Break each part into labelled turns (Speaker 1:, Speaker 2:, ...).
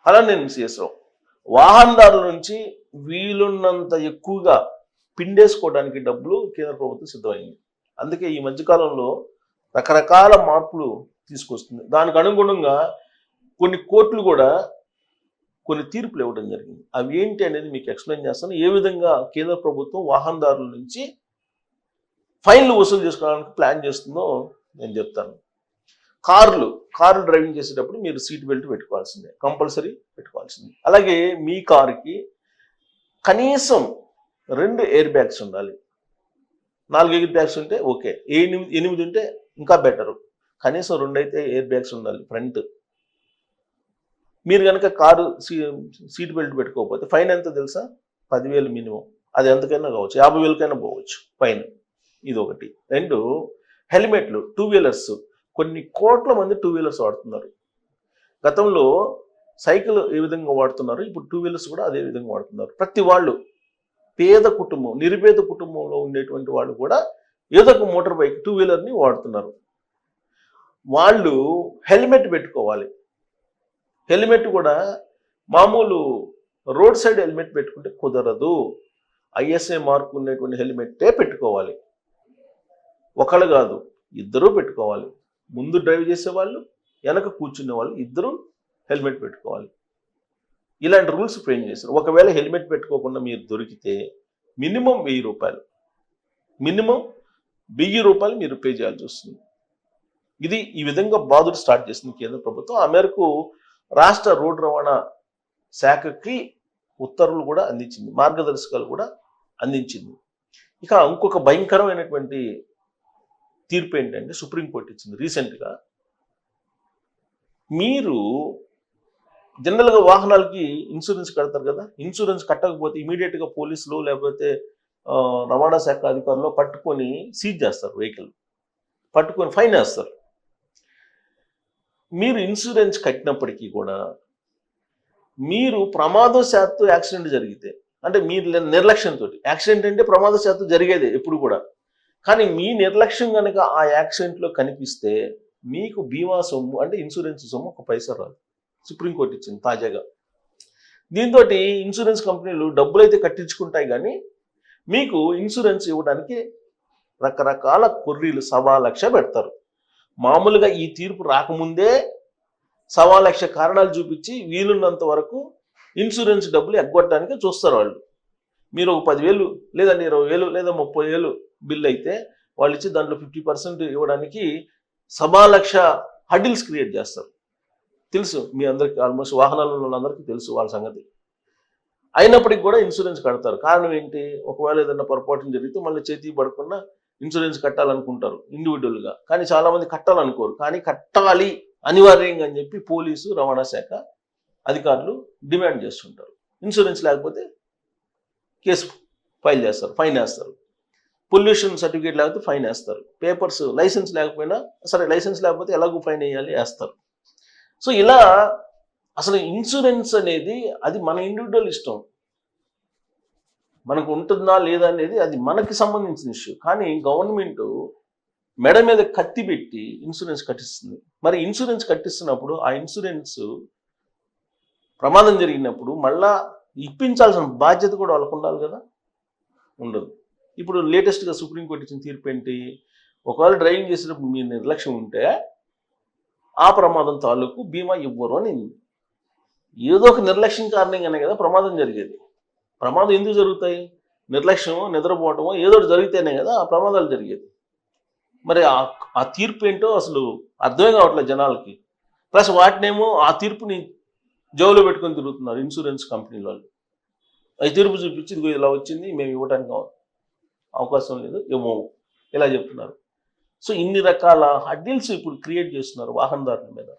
Speaker 1: అలా నేను చేసాం. వాహనదారుల నుంచి వీలున్నంత ఎక్కువగా పిండేసుకోవడానికి డబ్బులు కేంద్ర ప్రభుత్వం సిద్ధమైంది. అందుకే ఈ మధ్యకాలంలో రకరకాల మార్పులు తీసుకొస్తుంది. దానికి అనుగుణంగా కొన్ని కోర్టులు కూడా కొన్ని తీర్పులు ఇవ్వడం జరిగింది. అవి ఏంటి అనేది మీకు ఎక్స్ప్లెయిన్ చేస్తాను. ఏ విధంగా కేంద్ర ప్రభుత్వం వాహనదారుల నుంచి ఫైన్లు వసూలు చేసుకోవడానికి ప్లాన్ చేస్తుందో నేను చెప్తాను. కార్లు డ్రైవింగ్ చేసేటప్పుడు మీరు సీట్ బెల్ట్ పెట్టుకోవాల్సిందే, కంపల్సరీ పెట్టుకోవాల్సిందే. అలాగే మీ కారుకి కనీసం 2 ఎయిర్ బ్యాగ్స్ ఉండాలి. 4 ఎయిర్ బ్యాగ్స్ ఉంటే ఓకే, 8 ఉంటే ఇంకా బెటరు. కనీసం 2 అయితే ఎయిర్ బ్యాగ్స్ ఉండాలి ఫ్రంట్. మీరు కనుక కారు సీట్ బెల్ట్ పెట్టుకోకపోతే ఫైన్ ఎంత తెలుసా? 10,000 మినిమం. అది ఎంతకైనా కావచ్చు, 50,000కైనా పోవచ్చు ఫైన్. ఇది ఒకటి. 2, హెల్మెట్లు. 2 వీలర్స్, కొన్ని కోట్ల మంది 2 వీలర్స్ వాడుతున్నారు. గతంలో సైకిల్ ఏ విధంగా వాడుతున్నారు, ఇప్పుడు 2 వీలర్స్ కూడా అదే విధంగా వాడుతున్నారు. ప్రతి వాళ్ళు, పేద కుటుంబం, నిరుపేద కుటుంబంలో ఉండేటువంటి వాళ్ళు కూడా ఏదో ఒక మోటార్ బైక్ 2 వీలర్ని వాడుతున్నారు. వాళ్ళు హెల్మెట్ పెట్టుకోవాలి. హెల్మెట్ కూడా మామూలు రోడ్ సైడ్ హెల్మెట్ పెట్టుకుంటే కుదరదు. ISI మార్క్ ఉన్నటువంటి హెల్మెట్టే పెట్టుకోవాలి. ఒకళ్ళు కాదు, ఇద్దరూ పెట్టుకోవాలి. ముందు డ్రైవ్ చేసేవాళ్ళు, వెనక కూర్చునే వాళ్ళు ఇద్దరు హెల్మెట్ పెట్టుకోవాలి. ఇలాంటి రూల్స్ ఫ్రేమ్ చేశారు. ఒకవేళ హెల్మెట్ పెట్టుకోకుండా మీరు దొరికితే మినిమం 1000 రూపాయలు, మినిమం 1000 రూపాయలు మీరు పే చేయాల్సి వస్తుంది. ఇది ఈ విధంగా బాధలు స్టార్ట్ చేసింది కేంద్ర ప్రభుత్వం. ఆ మేరకు రాష్ట్ర రోడ్డు రవాణా శాఖకి ఉత్తర్వులు కూడా అందించింది, మార్గదర్శకాలు కూడా అందించింది. ఇక ఇంకొక భయంకరమైనటువంటి తీర్పు ఏంటంటే సుప్రీంకోర్టు ఇచ్చింది రీసెంట్గా. మీరు జనరల్గా వాహనాలకి ఇన్సూరెన్స్ కడతారు కదా, ఇన్సూరెన్స్ కట్టకపోతే ఇమీడియట్గా పోలీసులు లేకపోతే రవాణా శాఖ అధికారులు పట్టుకొని సీజ్ చేస్తారు, వెహికల్ పట్టుకొని ఫైన్ వేస్తారు. మీరు ఇన్సూరెన్స్ కట్టినప్పటికీ కూడా మీరు ప్రమాదవశాత్తు యాక్సిడెంట్ జరిగితే, అంటే మీరు నిర్లక్ష్యంతో, యాక్సిడెంట్ అంటే ప్రమాదవశాత్తు జరిగేదే ఎప్పుడు కూడా, కానీ మీ నిర్లక్ష్యం కనుక ఆ యాక్సిడెంట్లో కనిపిస్తే మీకు బీమా సొమ్ము అంటే ఇన్సూరెన్స్ సొమ్ము 1 పైసా రాదు. సుప్రీంకోర్టు ఇచ్చింది తాజాగా. దీంతో ఇన్సూరెన్స్ కంపెనీలు డబ్బులు అయితే కట్టించుకుంటాయి, కానీ మీకు ఇన్సూరెన్స్ ఇవ్వడానికి రకరకాల కొర్రీలు 1,00,000 పెడతారు. మామూలుగా ఈ తీర్పు రాకముందే 1,00,000 కారణాలు చూపించి వీలున్నంత వరకు ఇన్సూరెన్స్ డబ్బులు ఎగ్గొట్టడానికి చూస్తారు వాళ్ళు. మీరు ఒక 10,000 లేదండి 20,000 లేదా 30,000 బిల్ అయితే వాళ్ళు ఇచ్చి దాంట్లో 50% ఇవ్వడానికి 1,00,000 హడిల్స్ క్రియేట్ చేస్తారు. తెలుసు మీ అందరికి, ఆల్మోస్ట్ వాహనాలలో అందరికీ తెలుసు వాళ్ళ సంగతి. అయినప్పటికీ కూడా ఇన్సూరెన్స్ కడతారు. కారణం ఏంటి? ఒకవేళ ఏదైనా పొరపాటు జరిగితే మళ్ళీ చేతికి పడకుండా ఇన్సూరెన్స్ కట్టాలనుకుంటారు ఇండివిజువల్గా, కానీ చాలామంది కట్టాలనుకోరు. కానీ కట్టాలి అనివార్యంగా అని చెప్పి పోలీసు, రవాణా శాఖ అధికారులు డిమాండ్ చేస్తుంటారు. ఇన్సూరెన్స్ లేకపోతే కేసు ఫైల్ చేస్తారు, ఫైన్ వేస్తారు. పొల్యూషన్ సర్టిఫికేట్ లేకపోతే ఫైన్ వేస్తారు. పేపర్స్, లైసెన్స్ లేకపోయినా సరే, లైసెన్స్ లేకపోతే ఎలాగో ఫైన్ వేయాలి, వేస్తారు. సో ఇలా అసలు ఇన్సూరెన్స్ అనేది అది మన ఇండివిజువల్ ఇష్టం, మనకు ఉంటుందా లేదా అనేది అది మనకి సంబంధించిన ఇష్యూ. కానీ గవర్నమెంట్ మెడ మీద కత్తి పెట్టి ఇన్సూరెన్స్ కట్టిస్తుంది. మరి ఇన్సూరెన్స్ కట్టిస్తున్నప్పుడు ఆ ఇన్సూరెన్స్ ప్రమాదం జరిగినప్పుడు మళ్ళా ఇప్పించాల్సిన బాధ్యత కూడా వాళ్ళకు ఉండాలి కదా, ఉండదు. ఇప్పుడు లేటెస్ట్గా సుప్రీంకోర్టు ఇచ్చిన తీర్పు ఏంటి? ఒకవేళ డ్రైవింగ్ చేసేటప్పుడు మీ నిర్లక్ష్యం ఉంటే ఆ ప్రమాదం తాలూకు బీమా ఇవ్వరు అని. ఏదో ఒక నిర్లక్ష్యం కారణంగానే కదా ప్రమాదం జరిగేది. ప్రమాదం ఎందుకు జరుగుతాయి? నిర్లక్ష్యమో, నిద్రపోవటమో ఏదో జరిగితేనే కదా ఆ ప్రమాదాలు జరిగేది. మరి ఆ తీర్పు ఏంటో అసలు అర్థమే కావట్లేదు జనాలకి. ప్లస్ వాటినేమో ఆ తీర్పుని జోలో పెట్టుకొని తిరుగుతున్నారు ఇన్సూరెన్స్ కంపెనీ వాళ్ళు. అది తీర్పు చూపించి ఇదిగో ఇలా వచ్చింది, మేము ఇవ్వడానికి అవకాశం లేదు, ఏమో ఇలా చెప్తున్నారు. సో ఇన్ని రకాల హడ్డిల్స్ ఇప్పుడు క్రియేట్ చేస్తున్నారు వాహనదారుల మీద.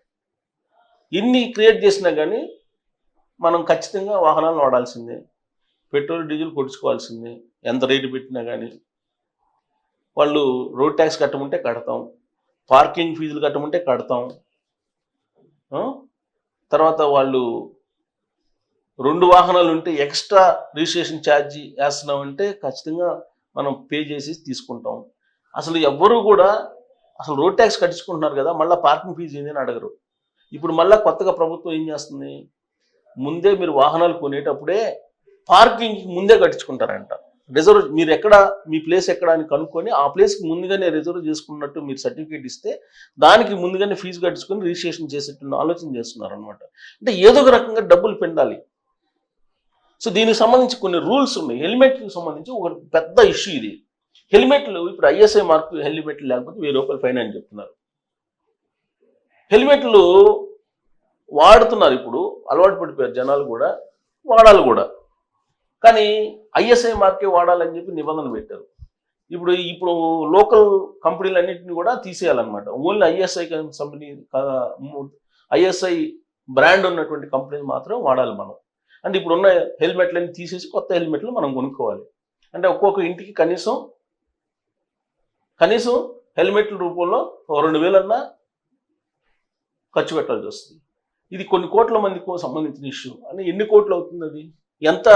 Speaker 1: ఇన్ని క్రియేట్ చేసినా కానీ మనం ఖచ్చితంగా వాహనాలను వాడాల్సిందే, పెట్రోల్ డీజిల్ కొడుచుకోవాల్సిందే, ఎంత రేటు పెట్టినా కానీ. వాళ్ళు రోడ్ ట్యాక్స్ కట్టమంటే కడతాం, పార్కింగ్ ఫీజులు కట్టమంటే కడతాం. తర్వాత వాళ్ళు 2 వాహనాలు ఉంటే ఎక్స్ట్రా రిజిస్ట్రేషన్ ఛార్జీ వేస్తున్నామంటే ఖచ్చితంగా మనం పే చేసి తీసుకుంటాం. అసలు ఎవ్వరూ కూడా అసలు రోడ్ ట్యాక్స్ కట్టించుకుంటున్నారు కదా, మళ్ళీ పార్కింగ్ ఫీజు ఏందని అడగరు. ఇప్పుడు మళ్ళీ కొత్తగా ప్రభుత్వం ఏం చేస్తుంది? ముందే మీరు వాహనాలు కొనేటప్పుడే పార్కింగ్ ముందే కట్టించుకుంటారంట. రిజర్వ్ మీరు ఎక్కడ మీ ప్లేస్ ఎక్కడ అని కనుక్కొని ఆ ప్లేస్కి ముందుగానే రిజర్వ్ చేసుకున్నట్టు మీరు సర్టిఫికేట్ ఇస్తే దానికి ముందుగానే ఫీజు కట్టించుకొని రిజిస్ట్రేషన్ చేసేట్టు ఆలోచన చేస్తున్నారు అనమాట. అంటే ఏదో ఒక రకంగా డబ్బులు పెండాలి. సో దీనికి సంబంధించి కొన్ని రూల్స్ ఉన్నాయి. హెల్మెట్కి సంబంధించి ఒక పెద్ద ఇష్యూ ఇది. హెల్మెట్లు ఇప్పుడు ఐఎస్ఐ మార్కు హెల్మెట్లు లేకపోతే ₹1000 ఫైన్ అని చెప్తున్నారు. హెల్మెట్లు వాడుతున్నారు, ఇప్పుడు అలవాటు పడిపోయారు జనాలు కూడా, వాడాలి కూడా. కానీ ఐఎస్ఐ మార్కే వాడాలని చెప్పి నిబంధన పెట్టారు. ఇప్పుడు లోకల్ కంపెనీలన్నింటినీ కూడా తీసేయాలన్నమాట. Only ISI company, ISI brand ఉన్నటువంటి కంపెనీలు మాత్రం వాడాలి మనం. అంటే ఇప్పుడున్న హెల్మెట్లన్నీ తీసేసి కొత్త హెల్మెట్లు మనం కొనుక్కోవాలి. అంటే ఒక్కొక్క ఇంటికి కనీసం హెల్మెట్ల రూపంలో 2000 అన్నా ఖర్చు పెట్టాల్సి వస్తుంది. ఇది కొన్ని కోట్ల మందికి సంబంధించిన ఇష్యూ. అంటే ఎన్ని కోట్లు అవుతుంది, అది ఎంత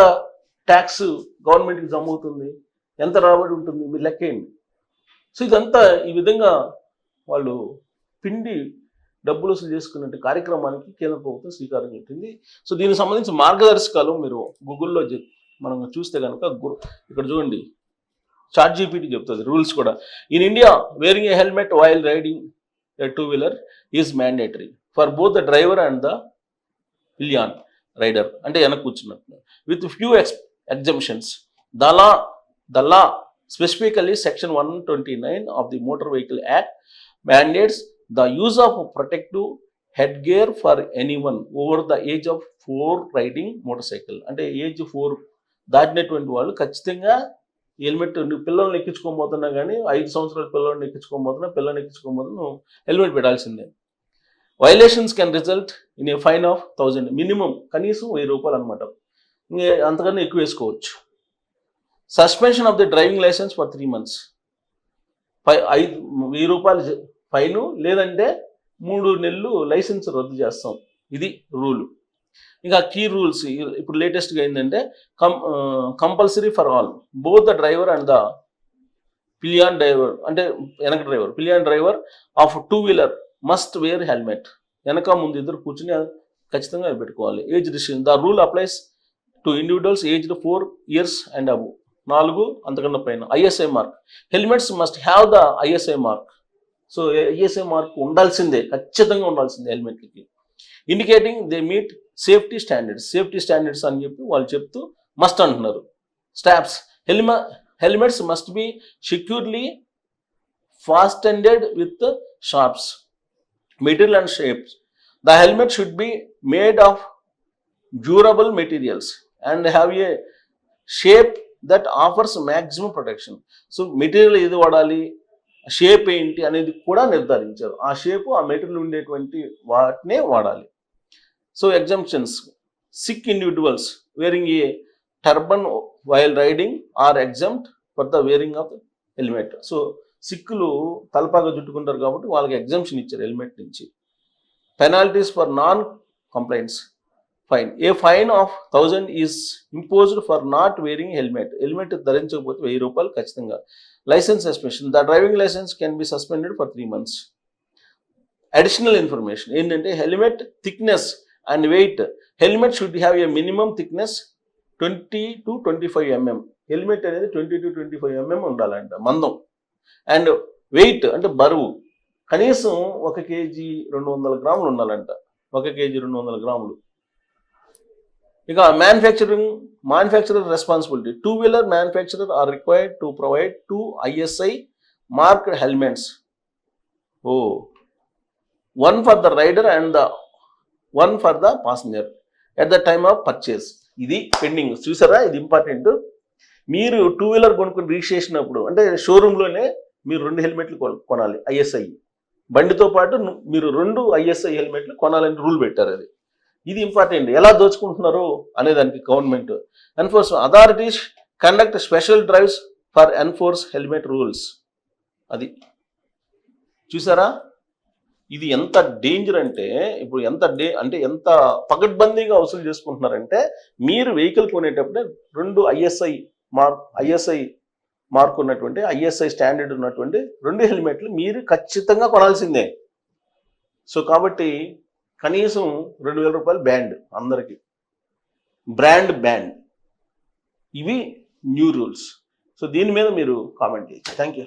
Speaker 1: ట్యాక్స్ గవర్నమెంట్కి జమ అవుతుంది, ఎంత రాబడి ఉంటుంది, మీరు లెక్కేయండి. సో ఇదంతా ఈ విధంగా వాళ్ళు పిండి డబ్బులు వసూలు చేసుకునే కార్యక్రమానికి కేంద్ర ప్రభుత్వం శ్రీకారం చుట్టింది. సో దీనికి సంబంధించి మార్గదర్శకాలు మీరు గూగుల్లో మనం చూస్తే కనుక ఇక్కడ చూడండి, ChatGPT చెప్తుంది రూల్స్ కూడా. In India wearing a helmet while riding a 2-wheeler is mandatory for both the driver and the pillion rider, అంటే వెనక కూర్చున్నట్టు, with few exemptions. The law specifically section 129 of the Motor Vehicle Act mandates the use of protective headgear for anyone over the age of 4 riding motorcycle. అంటే age 4 దాటినటువంటి వాళ్ళు ఖచ్చితంగా helmet, నువ్వు పిల్లల్ని ఎక్కించుకోబోతున్నా కానీ 5 సంవత్సరాల పిల్లల్ని ఎక్కించుకోబోతున్నా హెల్మెట్ పెట్టాల్సిందే. Violations can result in a fine of 1000, minimum కనీసం ₹1000 అనమాట, ఇంకా అంతకన్నా ఎక్కువ వేసుకోవచ్చు. Suspension of the driving licence for 3 months, ₹1000 fine, లేదంటే 3 నెలలు లైసెన్స్ రద్దు చేస్తాం. ఇది రూలు. ఇంకా కీ రూల్స్ ఇప్పుడు లేటెస్ట్గా ఏంటంటే compulsory for all both the driver and the pillion driver, అంటే వెనక driver, pillion driver of 2-wheeler must wear helmet. వెనక ముందు ఇద్దరు కూర్చుని ఖచ్చితంగా పెట్టుకోవాలి. Age restriction, the rule applies to individuals aged 4 years and above, 4 అంతకన్నా పైన. ISI mark, helmets must have the ISI mark. So ISI mark ఉండాల్సిందే, ఖచ్చితంగా ఉండాల్సిందే హెల్మెట్లకి. Indicating they meet safety standards అని చెప్పి వాళ్ళు చెప్తూ మస్ట్ అంటున్నారు. Stops, helmets must be securely fastened with sharps material and shapes. The helmet should be made of durable materials and have a shape that offers maximum protection. So material ఏది వాడాలి, shape ఏంటి అనేది కూడా నిర్ధారించారు. ఆ shape, ఆ material ఉండేటువంటి వాటినే వాడాలి. So exemptions, Sikh individuals wearing a turban while riding are exempt for the wearing of helmet. So సిక్కులు తలపాగా చుట్టుకుంటారు కాబట్టి వాళ్ళకి ఎగ్జంప్షన్ ఇచ్చారు హెల్మెట్ నుంచి. Penalties for non compliance, fine. A fine of 1000 is imposed for not wearing helmet, helmet ధరించకపోతే ₹1000 ఖచ్చితంగా. Licence suspension, the driving licence can be suspended for 3 months. Additional information ఏంటంటే helmet thickness and weight. Helmet should have a minimum thickness 20 to 25 mm. Helmet అనేది 20 to 25 mm ఉండాలంట మందం. And wait అంటే బరువు కనీసం 1 kg 200 grams ఉండాలంట, 1 kg 200 grams. ఇక manufacturer responsibility, 2-wheeler manufacturer are required to provide 2 ISI marked helmets, one for the rider and the one for the passenger at the time of purchase. ఇది pending. చూసారా, ఇది important. మీరు 2-wheeler కొనుక్కుని registration అప్పుడు అంటే షోరూంలోనే మీరు 2 హెల్మెట్లు కొనాలి ఐఎస్ఐ. బండితో పాటు మీరు 2 ఐఎస్ఐ హెల్మెట్లు కొనాలని రూల్ పెట్టారు. ఇది ఇంపార్టెంట్. ఎలా దోచుకుంటున్నారు అనేదానికి government. Enforcement authorities conduct special drives for enforce helmet rules. అది చూసారా, ఇది ఎంత డేంజర్ అంటే ఇప్పుడు ఎంత పకడ్బందీగా వసూలు చేసుకుంటున్నారంటే మీరు వెహికల్ కొనేటప్పుడే 2 ఐఎస్ఐ మార్క్ ఉన్నటువంటి ఐఎస్ఐ స్టాండర్డ్ ఉన్నటువంటి 2 హెల్మెట్లు మీరు ఖచ్చితంగా కొనాల్సిందే. సో కాబట్టి కనీసం ₹2000 బ్యాండ్ అందరికీ. Brand ban. ఇవి న్యూ రూల్స్. సో దీని మీద మీరు కామెంట్ చేయొచ్చు. Thank you.